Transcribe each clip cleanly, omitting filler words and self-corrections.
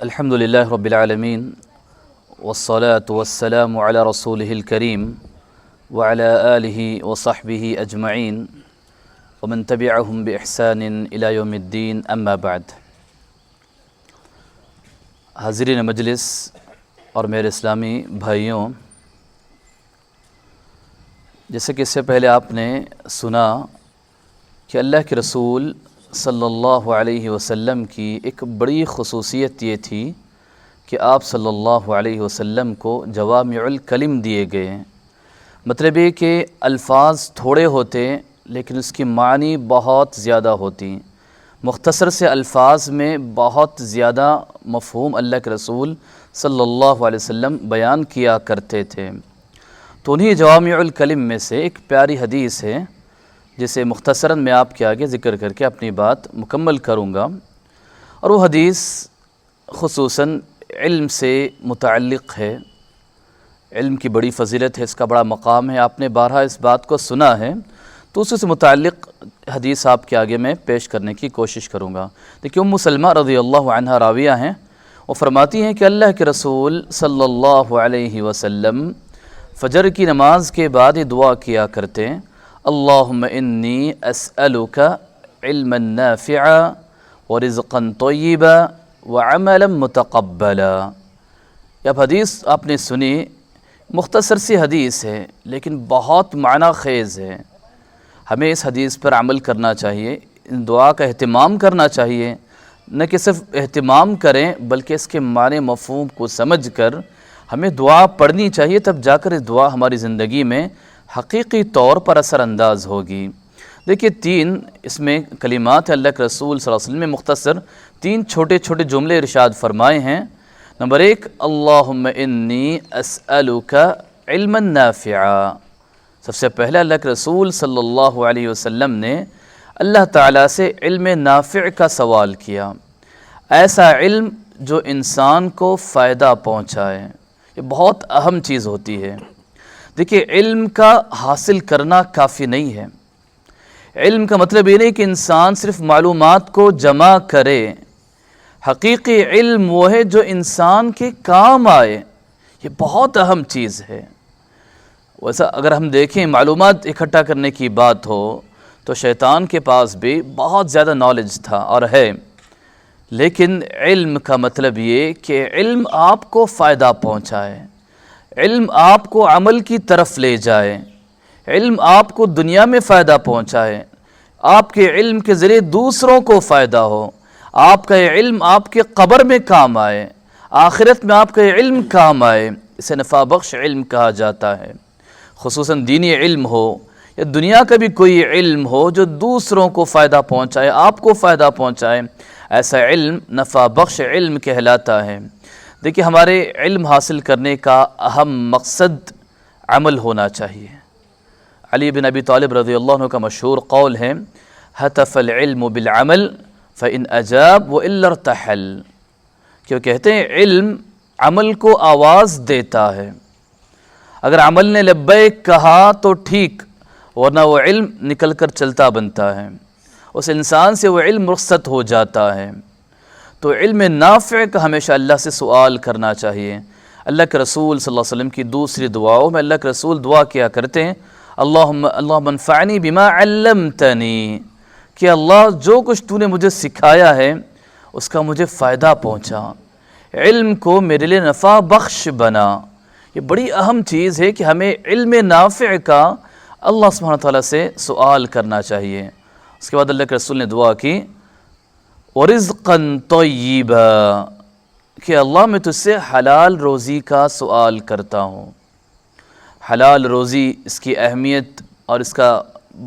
الحمد لله رب العالمين والصلاة والسلام على رسوله الكريم وعلى آله وصحبه أجمعين ومن تبعهم بإحسان إلى يوم الدين أما بعد. حاضرین مجلس اور میرے اسلامی بھائیوں، جیسے کہ اس سے پہلے آپ نے سنا کہ اللہ کے رسول صلی اللہ علیہ وسلم کی ایک بڑی خصوصیت یہ تھی کہ آپ صلی اللہ علیہ وسلم کو جوامع الکلم دیے گئے ہیں. مطلب یہ کہ الفاظ تھوڑے ہوتے لیکن اس کی معنی بہت زیادہ ہوتی. مختصر سے الفاظ میں بہت زیادہ مفہوم اللہ کے رسول صلی اللہ علیہ وسلم بیان کیا کرتے تھے. تو انہی جوامع الکلم میں سے ایک پیاری حدیث ہے جسے مختصراً میں آپ کے آگے ذکر کر کے اپنی بات مکمل کروں گا، اور وہ حدیث خصوصاً علم سے متعلق ہے. علم کی بڑی فضیلت ہے، اس کا بڑا مقام ہے، آپ نے بارہا اس بات کو سنا ہے، تو اس سے متعلق حدیث آپ کے آگے میں پیش کرنے کی کوشش کروں گا. دیکھیے ام سلمہ رضی اللہ عنہا راویہ ہیں، وہ فرماتی ہیں کہ اللہ کے رسول صلی اللہ علیہ وسلم فجر کی نماز کے بعد یہ دعا کیا کرتے ہیں: اللہم انی اسألک علما نافعا ورزقا طیبا وعملا متقبلا. اب حدیث آپ نے سنی، مختصر سی حدیث ہے لیکن بہت معنی خیز ہے. ہمیں اس حدیث پر عمل کرنا چاہیے، ان دعا کا اہتمام کرنا چاہیے. نہ کہ صرف اہتمام کریں بلکہ اس کے معنی مفہوم کو سمجھ کر ہمیں دعا پڑھنی چاہیے، تب جا کر اس دعا ہماری زندگی میں حقیقی طور پر اثر انداز ہوگی. دیکھیے تین اس میں کلمات اللہ کے رسول صلی اللہ علیہ وسلم میں مختصر تین چھوٹے چھوٹے جملے ارشاد فرمائے ہیں. نمبر ایک، اللہم انی اسألک علما نافعا. سب سے پہلے اللہ کے رسول صلی اللہ علیہ وسلم نے اللہ تعالیٰ سے علم نافع کا سوال کیا، ایسا علم جو انسان کو فائدہ پہنچائے. یہ بہت اہم چیز ہوتی ہے. دیکھیے علم کا حاصل کرنا کافی نہیں ہے. علم کا مطلب یہ نہیں کہ انسان صرف معلومات کو جمع کرے. حقیقی علم وہ ہے جو انسان کے کام آئے. یہ بہت اہم چیز ہے. ویسا اگر ہم دیکھیں معلومات اکٹھا کرنے کی بات ہو تو شیطان کے پاس بھی بہت زیادہ نالج تھا اور ہے، لیکن علم کا مطلب یہ کہ علم آپ کو فائدہ پہنچائے، علم آپ کو عمل کی طرف لے جائے، علم آپ کو دنیا میں فائدہ پہنچائے، آپ کے علم کے ذریعے دوسروں کو فائدہ ہو، آپ کا یہ علم آپ کے قبر میں کام آئے، آخرت میں آپ کا یہ علم کام آئے. اسے نفع بخش علم کہا جاتا ہے. خصوصاً دینی علم ہو یا دنیا کا بھی کوئی علم ہو جو دوسروں کو فائدہ پہنچائے، آپ کو فائدہ پہنچائے، ایسا علم نفع بخش علم کہلاتا ہے. دیکھیے ہمارے علم حاصل کرنے کا اہم مقصد عمل ہونا چاہیے. علی بن ابی طالب رضی اللہ عنہ کا مشہور قول ہے: ہتف العلم بالعمل فإن اجاب وإلا ارتحل. کہ وہ کہتے ہیں علم عمل کو آواز دیتا ہے. اگر عمل نے لبیک کہا تو ٹھیک، ورنہ وہ علم نکل کر چلتا بنتا ہے، اس انسان سے وہ علم رخصت ہو جاتا ہے. تو علم نافع کا ہمیشہ اللہ سے سوال کرنا چاہیے. اللہ کے رسول صلی اللہ علیہ وسلم کی دوسری دعاؤں میں اللہ کے رسول دعا کیا کرتے ہیں: اللہم انفعنی بما علمتنی، کہ اللہ جو کچھ تو نے مجھے سکھایا ہے اس کا مجھے فائدہ پہنچا، علم کو میرے لیے نفع بخش بنا. یہ بڑی اہم چیز ہے کہ ہمیں علم نافع کا اللہ سبحانہ تعالیٰ سے سوال کرنا چاہیے. اس کے بعد اللہ کے رسول نے دعا کی: وَرِزْقًا طَيِّبًا، کہ اللہ میں تجھ سے حلال روزی کا سوال کرتا ہوں. حلال روزی، اس کی اہمیت اور اس کا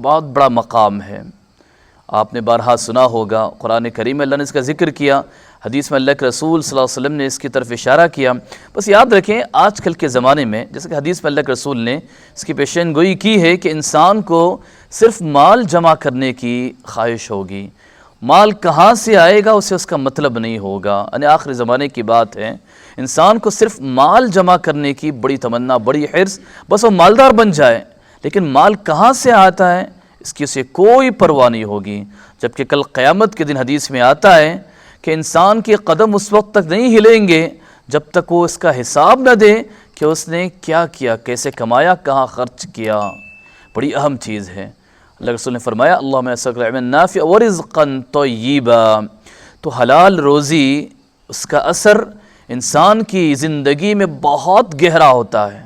بہت بڑا مقام ہے. آپ نے بارہا سنا ہوگا، قرآن کریم میں اللہ نے اس کا ذکر کیا، حدیث میں اللہ کے رسول صلی اللہ علیہ وسلم نے اس کی طرف اشارہ کیا. بس یاد رکھیں آج کل کے زمانے میں، جیسے کہ حدیث میں اللہ کے رسول نے اس کی پیشین گوئی کی ہے کہ انسان کو صرف مال جمع کرنے کی خواہش ہوگی، مال کہاں سے آئے گا اسے اس کا مطلب نہیں ہوگا. یعنی آخری زمانے کی بات ہے، انسان کو صرف مال جمع کرنے کی بڑی تمنا، بڑی حرص، بس وہ مالدار بن جائے، لیکن مال کہاں سے آتا ہے اس کی اسے کوئی پرواہ نہیں ہوگی. جبکہ کل قیامت کے دن حدیث میں آتا ہے کہ انسان کے قدم اس وقت تک نہیں ہلیں گے جب تک وہ اس کا حساب نہ دے کہ اس نے کیا کیا، کیسے کمایا، کہاں خرچ کیا۔ بڑی اہم چیز ہے۔ اللہ رسول نے فرمایا اللہم اسألک علما نافعا ورزقا طیبا، تو حلال روزی اس کا اثر انسان کی زندگی میں بہت گہرا ہوتا ہے،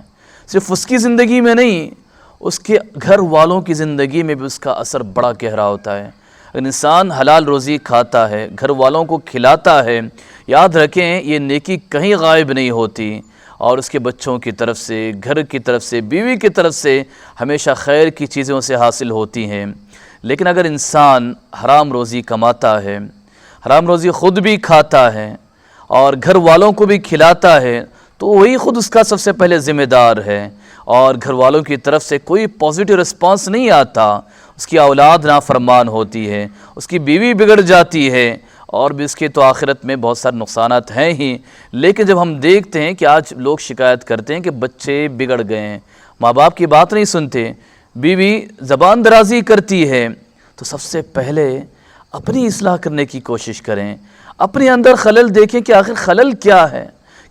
صرف اس کی زندگی میں نہیں، اس کے گھر والوں کی زندگی میں بھی اس کا اثر بڑا گہرا ہوتا ہے۔ اگر انسان حلال روزی کھاتا ہے، گھر والوں کو کھلاتا ہے، یاد رکھیں یہ نیکی کہیں غائب نہیں ہوتی، اور اس کے بچوں کی طرف سے، گھر کی طرف سے، بیوی کی طرف سے ہمیشہ خیر کی چیزیں اسے حاصل ہوتی ہیں۔ لیکن اگر انسان حرام روزی کماتا ہے، حرام روزی خود بھی کھاتا ہے اور گھر والوں کو بھی کھلاتا ہے، تو وہی خود اس کا سب سے پہلے ذمہ دار ہے، اور گھر والوں کی طرف سے کوئی پازیٹیو رسپانس نہیں آتا، اس کی اولاد نافرمان ہوتی ہے، اس کی بیوی بگڑ جاتی ہے، اور بھی اس کے تو آخرت میں بہت سارے نقصانات ہیں ہی۔ لیکن جب ہم دیکھتے ہیں کہ آج لوگ شکایت کرتے ہیں کہ بچے بگڑ گئے ہیں، ماں باپ کی بات نہیں سنتے، بیوی زبان درازی کرتی ہے، تو سب سے پہلے اپنی اصلاح کرنے کی کوشش کریں، اپنے اندر خلل دیکھیں کہ آخر خلل کیا ہے،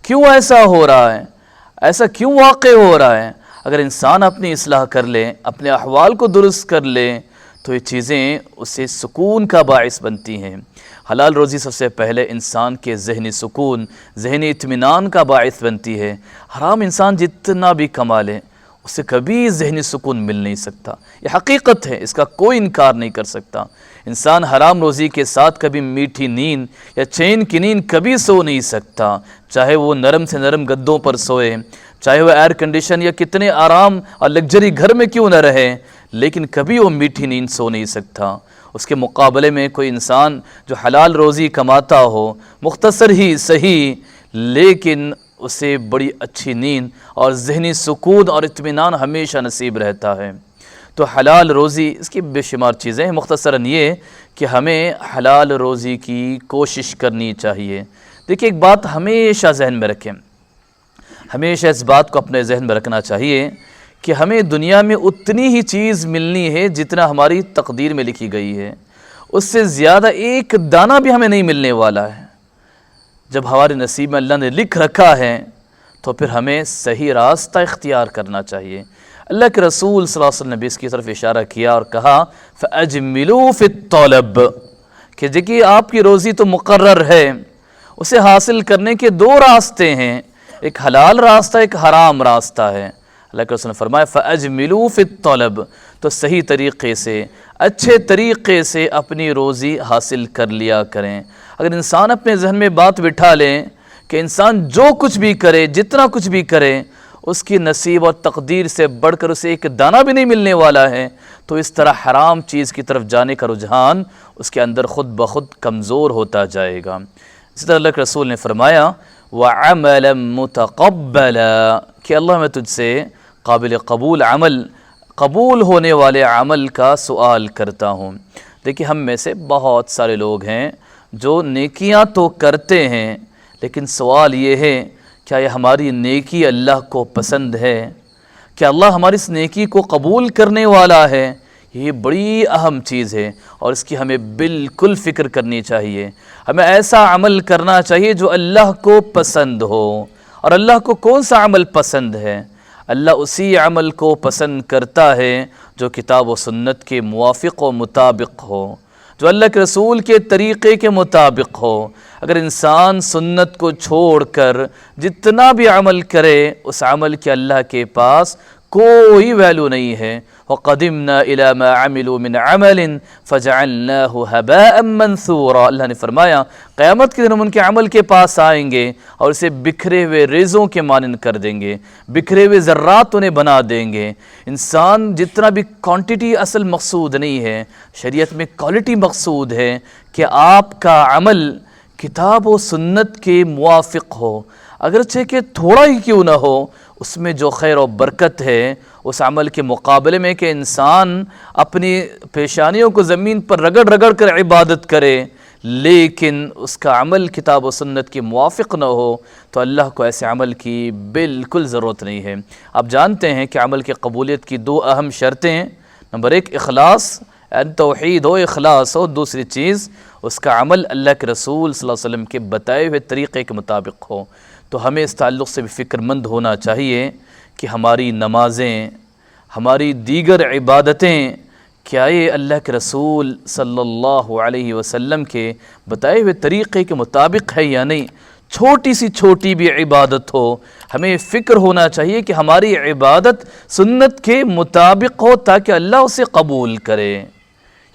کیوں ایسا ہو رہا ہے، ایسا کیوں واقع ہو رہا ہے۔ اگر انسان اپنی اصلاح کر لے، اپنے احوال کو درست کر لے، تو یہ چیزیں اسے سکون کا باعث بنتی ہیں۔ حلال روزی سب سے پہلے انسان کے ذہنی سکون، ذہنی اطمینان کا باعث بنتی ہے۔ حرام انسان جتنا بھی کما لے، اسے کبھی ذہنی سکون مل نہیں سکتا، یہ حقیقت ہے، اس کا کوئی انکار نہیں کر سکتا۔ انسان حرام روزی کے ساتھ کبھی میٹھی نیند یا چین کی نیند کبھی سو نہیں سکتا، چاہے وہ نرم سے نرم گدوں پر سوئے، چاہے وہ ایئر کنڈیشن یا کتنے آرام اور لگژری گھر میں کیوں نہ رہے، لیکن کبھی وہ میٹھی نیند سو نہیں سکتا۔ اس کے مقابلے میں کوئی انسان جو حلال روزی کماتا ہو، مختصر ہی صحیح، لیکن اسے بڑی اچھی نیند اور ذہنی سکون اور اطمینان ہمیشہ نصیب رہتا ہے۔ تو حلال روزی اس کی بے شمار چیزیں ہیں، مختصراً یہ کہ ہمیں حلال روزی کی کوشش کرنی چاہیے۔ دیکھیے ایک بات ہمیشہ ذہن میں رکھیں، ہمیشہ اس بات کو اپنے ذہن میں رکھنا چاہیے کہ ہمیں دنیا میں اتنی ہی چیز ملنی ہے جتنا ہماری تقدیر میں لکھی گئی ہے، اس سے زیادہ ایک دانہ بھی ہمیں نہیں ملنے والا ہے۔ جب ہمارے نصیب میں اللہ نے لکھ رکھا ہے تو پھر ہمیں صحیح راستہ اختیار کرنا چاہیے۔ اللہ کے رسول صلی اللہ علیہ وسلم نے بھی اس کی طرف اشارہ کیا اور کہا فَأَجْمِلُوا فِي الطَّلَبِ، کہ دیکھیے آپ کی روزی تو مقرر ہے، اسے حاصل کرنے کے دو راستے ہیں، ایک حلال راستہ، ایک حرام راستہ ہے۔ اللہ کے رسول نے فرمایا فَأَجْمِلُوا فِي الطَّلَبِ، تو صحیح طریقے سے، اچھے طریقے سے اپنی روزی حاصل کر لیا کریں۔ اگر انسان اپنے ذہن میں بات بٹھا لیں کہ انسان جو کچھ بھی کرے، جتنا کچھ بھی کرے، اس کی نصیب اور تقدیر سے بڑھ کر اسے ایک دانہ بھی نہیں ملنے والا ہے، تو اس طرح حرام چیز کی طرف جانے کا رجحان اس کے اندر خود بخود کمزور ہوتا جائے گا۔ اسی طرح اللہ کے رسول نے فرمایا وَعَمَلًا مُتَقَبَّلًا، کہ اللہ میں تجھ سے قابل قبول عمل، قبول ہونے والے عمل کا سوال کرتا ہوں۔ دیکھیے ہم میں سے بہت سارے لوگ ہیں جو نیکیاں تو کرتے ہیں، لیکن سوال یہ ہے کیا یہ ہماری نیکی اللہ کو پسند ہے؟ کیا اللہ ہماری اس نیکی کو قبول کرنے والا ہے؟ یہ بڑی اہم چیز ہے اور اس کی ہمیں بالکل فکر کرنی چاہیے۔ ہمیں ایسا عمل کرنا چاہیے جو اللہ کو پسند ہو، اور اللہ کو کون سا عمل پسند ہے؟ اللہ اسی عمل کو پسند کرتا ہے جو کتاب و سنت کے موافق و مطابق ہو، جو اللہ کے رسول کے طریقے کے مطابق ہو۔ اگر انسان سنت کو چھوڑ کر جتنا بھی عمل کرے، اس عمل کے اللہ کے پاس کوئی ویلیو نہیں ہے۔ وَقَدِمْنَا إِلَى مَا عَمِلُوا مِنْ عَمَلٍ فَجَعَلْنَاهُ هَبَاءً مَنْثُورًا، اللہ نے فرمایا قیامت کے دن ہم ان کے عمل کے پاس آئیں گے اور اسے بکھرے ہوئے ریزوں کے مانند کر دیں گے، بکھرے ہوئے ذرات انہیں بنا دیں گے۔ انسان جتنا بھی کوانٹٹی اصل مقصود نہیں ہے، شریعت میں کوالٹی مقصود ہے کہ آپ کا عمل کتاب و سنت کے موافق ہو، اگرچہ کہ تھوڑا ہی کیوں نہ ہو، اس میں جو خیر و برکت ہے اس عمل کے مقابلے میں کہ انسان اپنی پیشانیوں کو زمین پر رگڑ رگڑ کر عبادت کرے، لیکن اس کا عمل کتاب و سنت کے موافق نہ ہو، تو اللہ کو ایسے عمل کی بالکل ضرورت نہیں ہے۔ آپ جانتے ہیں کہ عمل کی قبولیت کی دو اہم شرطیں ہیں، نمبر ایک اخلاص، توحید ہو، اخلاص ہو، دوسری چیز اس کا عمل اللہ کے رسول صلی اللہ علیہ وسلم کے بتائے ہوئے طریقے کے مطابق ہو۔ تو ہمیں اس تعلق سے بھی فکر مند ہونا چاہیے کہ ہماری نمازیں، ہماری دیگر عبادتیں کیا یہ اللہ کے رسول صلی اللہ علیہ وسلم کے بتائے ہوئے طریقے کے مطابق ہے یا نہیں۔ چھوٹی سی چھوٹی بھی عبادت ہو، ہمیں فکر ہونا چاہیے کہ ہماری عبادت سنت کے مطابق ہو تاکہ اللہ اسے قبول کرے۔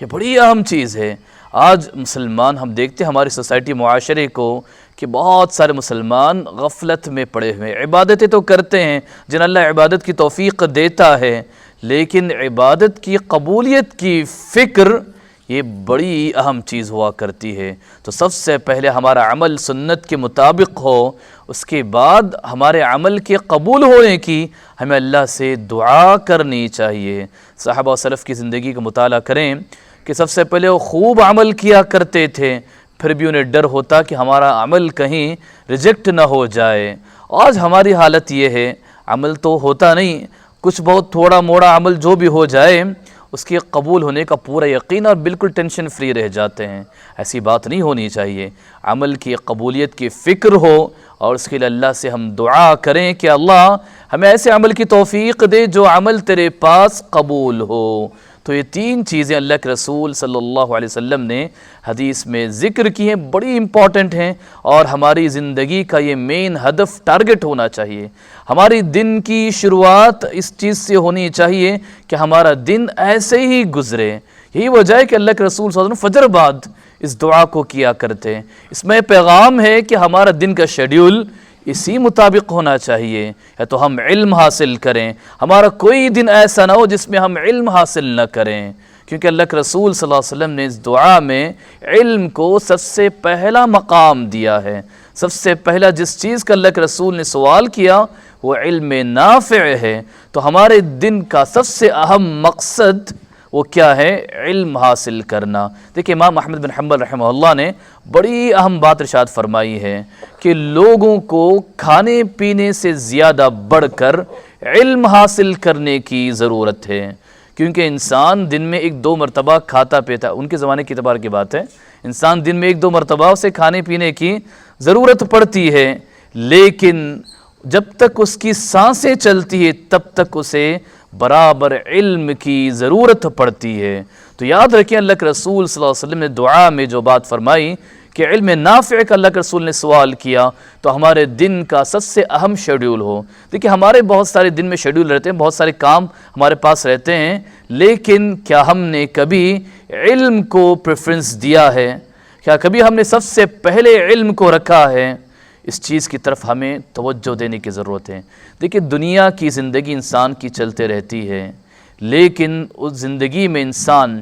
یہ بڑی اہم چیز ہے۔ آج مسلمان ہم دیکھتے ہیں ہماری سوسائٹی معاشرے کو کہ بہت سارے مسلمان غفلت میں پڑے ہوئے ہیں۔ عبادتیں تو کرتے ہیں جن اللہ عبادت کی توفیق دیتا ہے، لیکن عبادت کی قبولیت کی فکر یہ بڑی اہم چیز ہوا کرتی ہے۔ تو سب سے پہلے ہمارا عمل سنت کے مطابق ہو، اس کے بعد ہمارے عمل کے قبول ہونے کی ہمیں اللہ سے دعا کرنی چاہیے۔ صحابہ و سلف کی زندگی کا مطالعہ کریں کہ سب سے پہلے وہ خوب عمل کیا کرتے تھے، پھر بھی انہیں ڈر ہوتا کہ ہمارا عمل کہیں ریجیکٹ نہ ہو جائے۔ آج ہماری حالت یہ ہے، عمل تو ہوتا نہیں، کچھ بہت تھوڑا موڑا عمل جو بھی ہو جائے اس کے قبول ہونے کا پورا یقین اور بالکل ٹینشن فری رہ جاتے ہیں۔ ایسی بات نہیں ہونی چاہیے۔ عمل کی قبولیت کی فکر ہو اور اس کے لیے اللہ سے ہم دعا کریں کہ اللہ ہمیں ایسے عمل کی توفیق دے جو عمل تیرے پاس قبول ہو۔ تو یہ تین چیزیں اللہ کے رسول صلی اللہ علیہ وسلم نے حدیث میں ذکر کی ہیں، بڑی امپورٹنٹ ہیں، اور ہماری زندگی کا یہ مین ہدف ٹارگٹ ہونا چاہیے۔ ہماری دن کی شروعات اس چیز سے ہونی چاہیے کہ ہمارا دن ایسے ہی گزرے۔ یہی وجہ ہے کہ اللہ کے رسول صلی اللہ علیہ وسلم فجر بعد اس دعا کو کیا کرتے ہیں۔ اس میں پیغام ہے کہ ہمارا دن کا شیڈیول اسی مطابق ہونا چاہیے، یا تو ہم علم حاصل کریں، ہمارا کوئی دن ایسا نہ ہو جس میں ہم علم حاصل نہ کریں، کیونکہ اللہ کے رسول صلی اللہ علیہ وسلم نے اس دعا میں علم کو سب سے پہلا مقام دیا ہے۔ سب سے پہلا جس چیز کا اللہ کے رسول نے سوال کیا وہ علم نافع ہے۔ تو ہمارے دن کا سب سے اہم مقصد وہ کیا ہے؟ علم حاصل کرنا۔ دیکھیں امام احمد بن حنبل رحمہ اللہ نے بڑی اہم بات ارشاد فرمائی ہے کہ لوگوں کو کھانے پینے سے زیادہ بڑھ کر علم حاصل کرنے کی ضرورت ہے، کیونکہ انسان دن میں 1-2 مرتبہ کھاتا پیتا، ان کے زمانے کے اعتبار کی بات ہے، انسان دن میں 1-2 مرتبہ اسے کھانے پینے کی ضرورت پڑتی ہے، لیکن جب تک اس کی سانسیں چلتی ہے تب تک اسے برابر علم کی ضرورت پڑتی ہے۔ تو یاد رکھیں اللہ کے رسول صلی اللہ علیہ وسلم نے دعا میں جو بات فرمائی کہ علم نافع کا اللہ کے رسول نے سوال کیا، تو ہمارے دن کا سب سے اہم شیڈیول ہو۔ دیکھیں ہمارے بہت سارے دن میں شیڈیول رہتے ہیں، بہت سارے کام ہمارے پاس رہتے ہیں، لیکن کیا ہم نے کبھی علم کو پریفرنس دیا ہے؟ کیا کبھی ہم نے سب سے پہلے علم کو رکھا ہے؟ اس چیز کی طرف ہمیں توجہ دینے کی ضرورت ہے۔ دیکھیں دنیا کی زندگی انسان کی چلتے رہتی ہے، لیکن اس زندگی میں انسان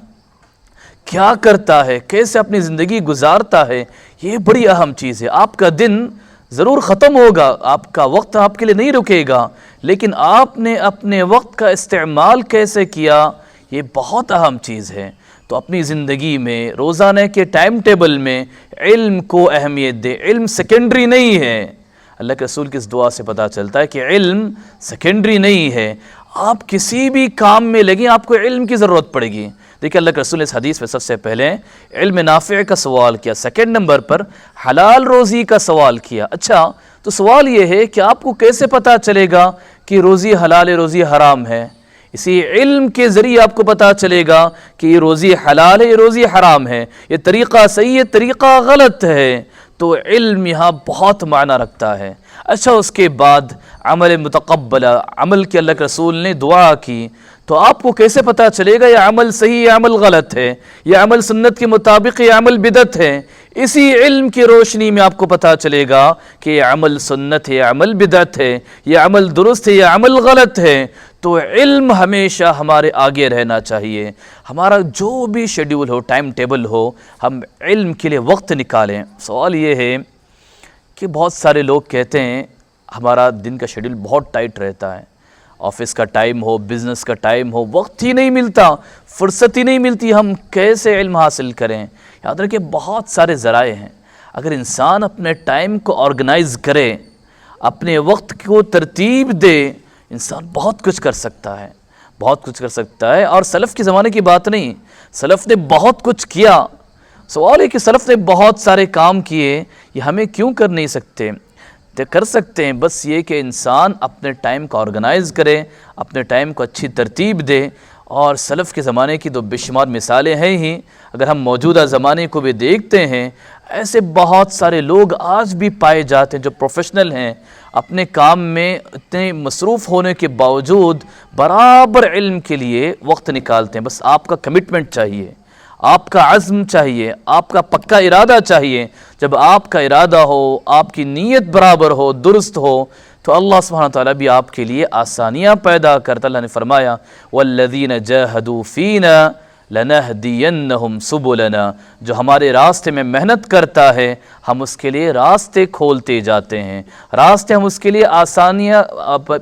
کیا کرتا ہے، کیسے اپنی زندگی گزارتا ہے، یہ بڑی اہم چیز ہے۔ آپ کا دن ضرور ختم ہوگا، آپ کا وقت آپ کے لیے نہیں رکے گا، لیکن آپ نے اپنے وقت کا استعمال کیسے کیا، یہ بہت اہم چیز ہے۔ تو اپنی زندگی میں روزانہ کے ٹائم ٹیبل میں علم کو اہمیت دے۔ علم سیکنڈری نہیں ہے، اللہ کے رسول کی اس دعا سے پتہ چلتا ہے کہ علم سیکنڈری نہیں ہے۔ آپ کسی بھی کام میں لگیں آپ کو علم کی ضرورت پڑے گی۔ دیکھیں اللہ کے رسول نے اس حدیث میں سب سے پہلے علم نافع کا سوال کیا، سیکنڈ نمبر پر حلال روزی کا سوال کیا۔ اچھا تو سوال یہ ہے کہ آپ کو کیسے پتہ چلے گا کہ روزی حلال ہے روزی حرام ہے؟ اسی علم کے ذریعے آپ کو پتہ چلے گا کہ یہ روزی حلال ہے یہ روزی حرام ہے، یہ طریقہ صحیح ہے طریقہ غلط ہے۔ تو علم یہاں بہت معنی رکھتا ہے۔ اچھا اس کے بعد عمل متقبلہ، عمل کے اللہ کے رسول نے دعا کی، تو آپ کو کیسے پتہ چلے گا یہ عمل صحیح یا عمل غلط ہے، یہ عمل سنت کے مطابق یا عمل بدعت ہے؟ اسی علم کی روشنی میں آپ کو پتہ چلے گا کہ یہ عمل سنت ہے، یہ عمل بدعت ہے، یہ عمل درست ہے، یہ عمل غلط ہے۔ تو علم ہمیشہ ہمارے آگے رہنا چاہیے۔ ہمارا جو بھی شیڈیول ہو، ٹائم ٹیبل ہو، ہم علم کے لیے وقت نکالیں۔ سوال یہ ہے کہ بہت سارے لوگ کہتے ہیں ہمارا دن کا شیڈیول بہت ٹائٹ رہتا ہے، آفس کا ٹائم ہو، بزنس کا ٹائم ہو، وقت ہی نہیں ملتا، فرصت ہی نہیں ملتی، ہم کیسے علم حاصل کریں؟ یاد رکھیں بہت سارے ذرائع ہیں۔ اگر انسان اپنے ٹائم کو آرگنائز کرے، اپنے وقت کو ترتیب دے، انسان بہت کچھ کر سکتا ہے، بہت کچھ کر سکتا ہے۔ اور سلف کے زمانے کی بات نہیں، سلف نے بہت کچھ کیا. سوال ہے کہ سلف نے بہت سارے کام کیے، یہ ہمیں کیوں کر نہیں سکتے؟ کر سکتے ہیں، بس یہ کہ انسان اپنے ٹائم کو آرگنائز کرے، اپنے ٹائم کو اچھی ترتیب دے. اور سلف کے زمانے کی تو بے شمار مثالیں ہیں ہی. اگر ہم موجودہ زمانے کو بھی دیکھتے ہیں، ایسے بہت سارے لوگ آج بھی پائے جاتے ہیں جو پروفیشنل ہیں، اپنے کام میں اتنے مصروف ہونے کے باوجود برابر علم کے لیے وقت نکالتے ہیں. بس آپ کا کمٹمنٹ چاہیے، آپ کا عزم چاہیے، آپ کا پکا ارادہ چاہیے. جب آپ کا ارادہ ہو، آپ کی نیت برابر ہو، درست ہو، تو اللہ سبحانہ تعالیٰ بھی آپ کے لیے آسانیاں پیدا کرتا. اللہ نے فرمایا وَالَّذِينَ جَاهَدُوا فِينَا لَنَهْدِيَنَّهُمْ سُبُلَنَا، جو ہمارے راستے میں محنت کرتا ہے ہم اس کے لیے راستے کھولتے جاتے ہیں، راستے ہم اس کے لیے آسانیاں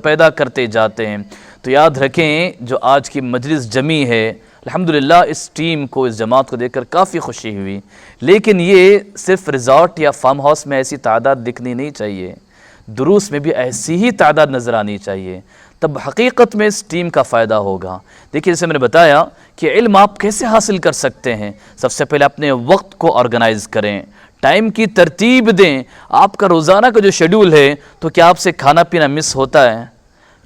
پیدا کرتے جاتے ہیں. تو یاد رکھیں، جو آج کی مجلس جمی ہے، الحمدللہ اس ٹیم کو، اس جماعت کو دیکھ کر کافی خوشی ہوئی، لیکن یہ صرف ریزورٹ یا فارم ہاؤس میں ایسی تعداد دکھنی نہیں چاہیے، دروس میں بھی ایسی ہی تعداد نظر آنی چاہیے، تب حقیقت میں اس ٹیم کا فائدہ ہوگا. دیکھیے، جیسے میں نے بتایا کہ علم آپ کیسے حاصل کر سکتے ہیں. سب سے پہلے اپنے وقت کو آرگنائز کریں، ٹائم کی ترتیب دیں. آپ کا روزانہ کا جو شیڈول ہے، تو کیا آپ سے کھانا پینا مس ہوتا ہے؟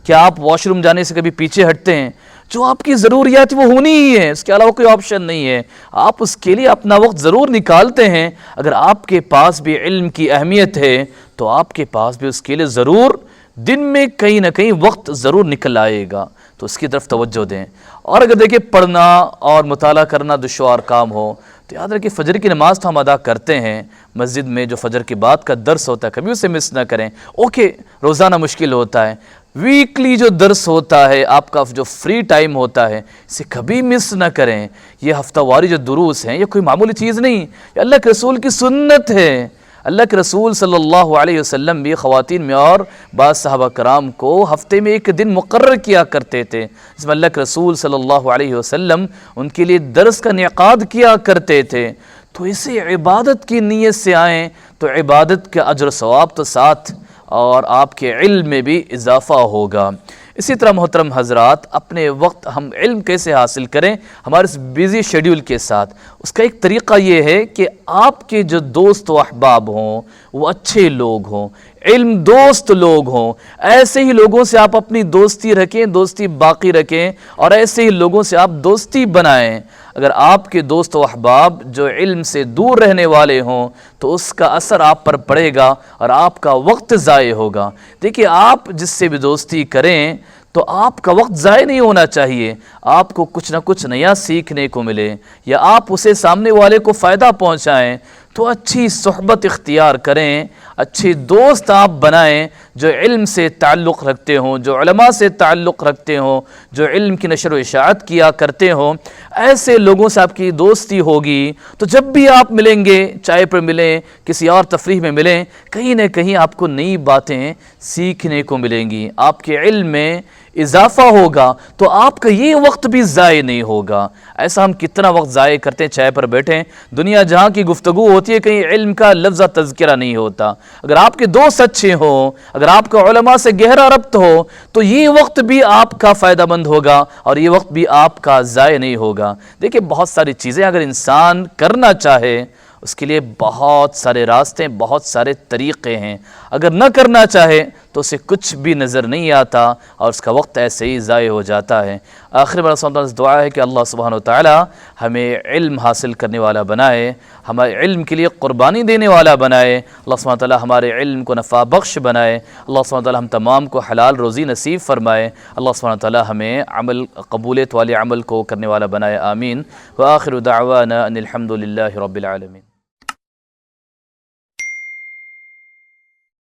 کیا آپ واش روم جانے سے کبھی پیچھے ہٹتے ہیں؟ جو آپ کی ضروریات وہ ہونی ہی ہے، اس کے علاوہ کوئی آپشن نہیں ہے. آپ اس کے لیے اپنا وقت ضرور نکالتے ہیں. اگر آپ کے پاس بھی علم کی اہمیت ہے تو آپ کے پاس بھی اس کے لیے ضرور دن میں کہیں نہ کہیں وقت ضرور نکل آئے گا، تو اس کی طرف توجہ دیں. اور اگر دیکھیں پڑھنا اور مطالعہ کرنا دشوار کام ہو، تو یاد رکھیں فجر کی نماز تو ہم ادا کرتے ہیں مسجد میں، جو فجر کے بعد کا درس ہوتا ہے کبھی اسے مس نہ کریں. اوکے، روزانہ مشکل ہوتا ہے، ویکلی جو درس ہوتا ہے، آپ کا جو فری ٹائم ہوتا ہے، اسے کبھی مس نہ کریں. یہ ہفتہ واری جو دروس ہیں، یہ کوئی معمولی چیز نہیں، یہ اللہ کے رسول کی سنت ہے. اللہ کے رسول صلی اللہ علیہ وسلم بھی خواتین میں اور بعض صحابہ کرام کو ہفتے میں ایک دن مقرر کیا کرتے تھے، جس میں اللہ کے رسول صلی اللہ علیہ وسلم ان کے لیے درس کا انعقاد کیا کرتے تھے. تو اسے عبادت کی نیت سے آئیں تو عبادت کا اجر و ثواب تو ساتھ، اور آپ کے علم میں بھی اضافہ ہوگا. اسی طرح محترم حضرات، اپنے وقت ہم علم کیسے حاصل کریں ہمارے اس بیزی شیڈیول کے ساتھ؟ اس کا ایک طریقہ یہ ہے کہ آپ کے جو دوست و احباب ہوں وہ اچھے لوگ ہوں، علم دوست لوگ ہوں. ایسے ہی لوگوں سے آپ اپنی دوستی رکھیں، دوستی باقی رکھیں، اور ایسے ہی لوگوں سے آپ دوستی بنائیں. اگر آپ کے دوست و احباب جو علم سے دور رہنے والے ہوں تو اس کا اثر آپ پر پڑے گا اور آپ کا وقت ضائع ہوگا. دیکھیے، آپ جس سے بھی دوستی کریں تو آپ کا وقت ضائع نہیں ہونا چاہیے. آپ کو کچھ نہ کچھ نیا سیکھنے کو ملے، یا آپ اسے سامنے والے کو فائدہ پہنچائیں. تو اچھی صحبت اختیار کریں، اچھے دوست آپ بنائیں جو علم سے تعلق رکھتے ہوں، جو علماء سے تعلق رکھتے ہوں، جو علم کی نشر و اشاعت کیا کرتے ہوں. ایسے لوگوں سے آپ کی دوستی ہوگی تو جب بھی آپ ملیں گے، چائے پر ملیں، کسی اور تفریح میں ملیں، کہیں نہ کہیں آپ کو نئی باتیں سیکھنے کو ملیں گی، آپ کے علم میں اضافہ ہوگا، تو آپ کا یہ وقت بھی ضائع نہیں ہوگا. ایسا ہم کتنا وقت ضائع کرتے ہیں، چائے پر بیٹھیں، دنیا جہاں کی گفتگو ہوتی ہے، کہیں علم کا لفظ تذکرہ نہیں ہوتا. اگر آپ کے دوست اچھے ہوں، اگر آپ کا علماء سے گہرا ربط ہو، تو یہ وقت بھی آپ کا فائدہ مند ہوگا اور یہ وقت بھی آپ کا ضائع نہیں ہوگا. دیکھیں، بہت ساری چیزیں اگر انسان کرنا چاہے اس کے لیے بہت سارے راستے، بہت سارے طریقے ہیں. اگر نہ کرنا چاہے تو اسے کچھ بھی نظر نہیں آتا اور اس کا وقت ایسے ہی ضائع ہو جاتا ہے. آخر میں اس دعا ہے کہ اللہ سبحانہ وتعالی ہمیں علم حاصل کرنے والا بنائے، ہمارے علم کے لیے قربانی دینے والا بنائے. اللہ سبحانہ وتعالی ہمارے علم کو نفع بخش بنائے. اللہ سبحانہ وتعالی ہم تمام کو حلال روزی نصیب فرمائے. اللہ سبحانہ وتعالی ہمیں عمل قبولیت والے عمل کو کرنے والا بنائے. آمین. وآخر دعوانا ان الحمد للہ رب العالمین.